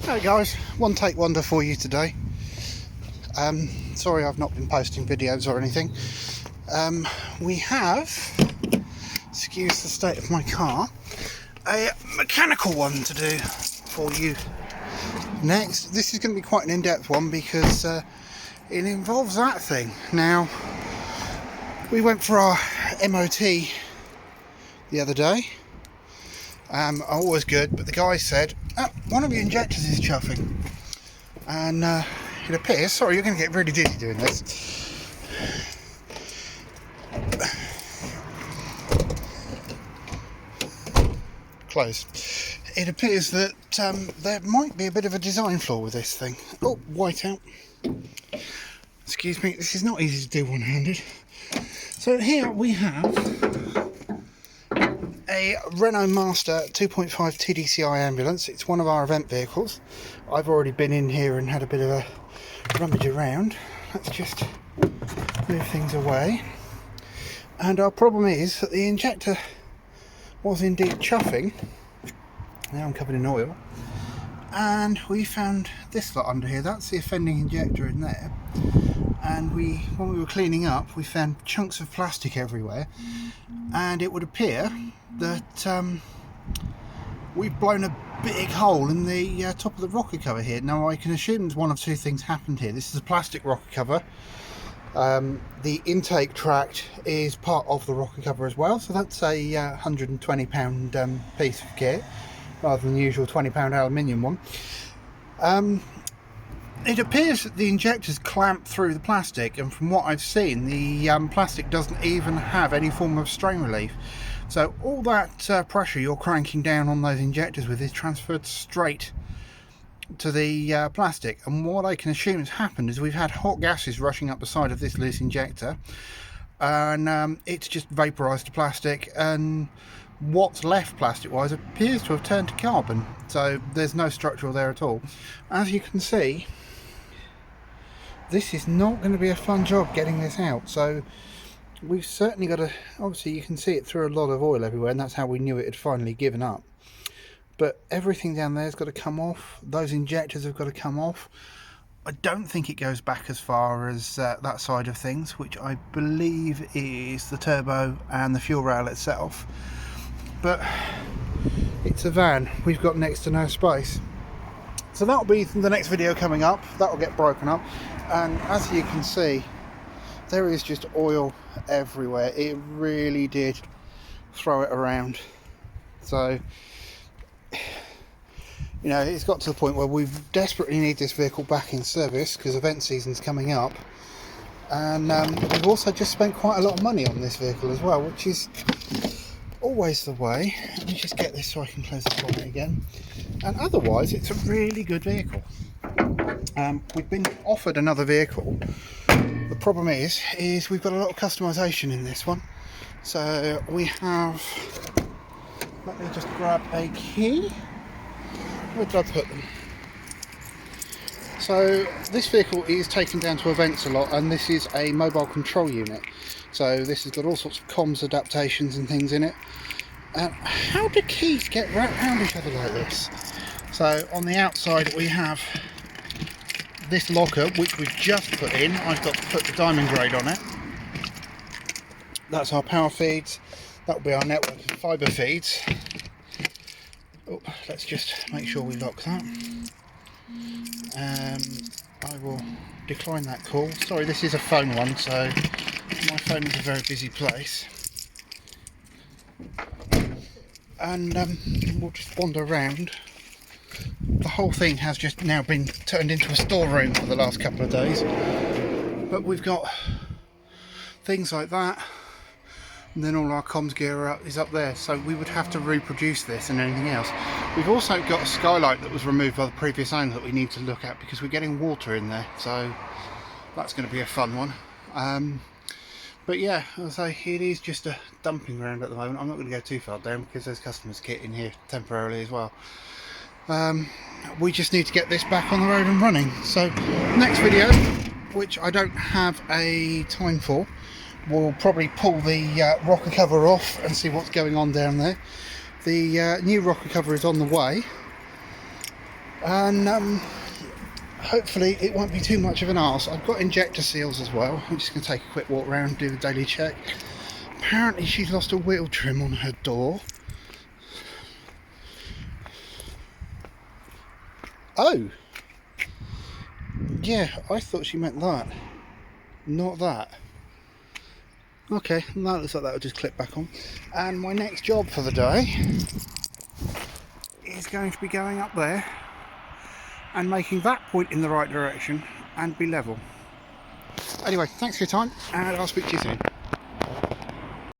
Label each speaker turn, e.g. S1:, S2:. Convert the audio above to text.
S1: Hey guys, one take wonder for you today. Sorry I've not been posting videos or anything. We have, excuse the state of my car, a mechanical one to do for you next. This is going to be quite an in-depth one because it involves that thing. Now, we went for our MOT the other day. Always good, but the guy said, one of your injectors is chuffing. And it appears, sorry, you're going to get really dizzy doing this. Closed. It appears that there might be a bit of a design flaw with this thing. Oh, white out. Excuse me, this is not easy to do one-handed. So here we have a Renault Master 2.5 TDCi ambulance. It's one of our event vehicles. I've already been in here and had a bit of a rummage around. Let's just move things away. And our problem is that the injector was indeed chuffing. Now I'm covered in oil. And we found this lot under here. That's the offending injector in there. And when we were cleaning up, we found chunks of plastic everywhere. And it would appear that we've blown a big hole in the top of the rocker cover here. Now I can assume one of two things happened here. This is a plastic rocker cover. The intake tract is part of the rocker cover as well, so that's a £120 piece of kit rather than the usual £20 aluminium one. It appears that the injectors clamp through the plastic, and from what I've seen, the plastic doesn't even have any form of strain relief. So all that pressure you're cranking down on those injectors with is transferred straight to the plastic. And what I can assume has happened is we've had hot gases rushing up the side of this loose injector, and it's just vaporised the plastic, and what's left plastic wise appears to have turned to carbon. So there's no structural there at all. As you can see, this is not going to be a fun job getting this out. So we've certainly got to, obviously you can see it through a lot of oil everywhere, and that's how we knew it had finally given up. But everything down there has got to come off. Those injectors have got to come off. I don't think it goes back as far as that side of things, which I believe is the turbo and the fuel rail itself. But it's a van, we've got next to no space. So that'll be the next video coming up. That'll get broken up, and as you can see, there is just oil everywhere. It really did throw it around. So, you know, it's got to the point where we desperately need this vehicle back in service because event season's coming up, and we've also just spent quite a lot of money on this vehicle as well, which is always the way. Let me just get this so I can close the bonnet again. And otherwise, it's a really good vehicle. We've been offered another vehicle. The problem is we've got a lot of customization in this one. So we have, let me just grab a key. Where did I put them? So this vehicle is taken down to events a lot, and this is a mobile control unit. So this has got all sorts of comms adaptations and things in it. How do keys get wrapped around each other like this? So on the outside we have this locker, which we've just put in. I've got to put the diamond grade on it. That's our power feeds. That will be our network of fibre feeds. Oh, let's just make sure we lock that. I will decline that call. Sorry, this is a phone one, so my phone is a very busy place. And we'll just wander around. The whole thing has just now been turned into a storeroom for the last couple of days. But we've got things like that. And then all our comms gear is up there, so we would have to reproduce this and anything else. We've also got a skylight that was removed by the previous owner that we need to look at because we're getting water in there, so that's going to be a fun one. But yeah, as I say, it is just a dumping ground at the moment. I'm not going to go too far down because there's customers' kit in here temporarily as well. We just need to get this back on the road and running. So next video, which I don't have a time for, we'll probably pull the rocker cover off and see what's going on down there. The new rocker cover is on the way. and hopefully it won't be too much of an arse. I've got injector seals as well. I'm just going to take a quick walk around and do the daily check. Apparently she's lost a wheel trim on her door. Oh! Yeah, I thought she meant that. Not that. Okay, that looks like that'll just clip back on. And my next job for the day is going to be going up there and making that point in the right direction and be level. Anyway, thanks for your time, and I'll speak to you soon.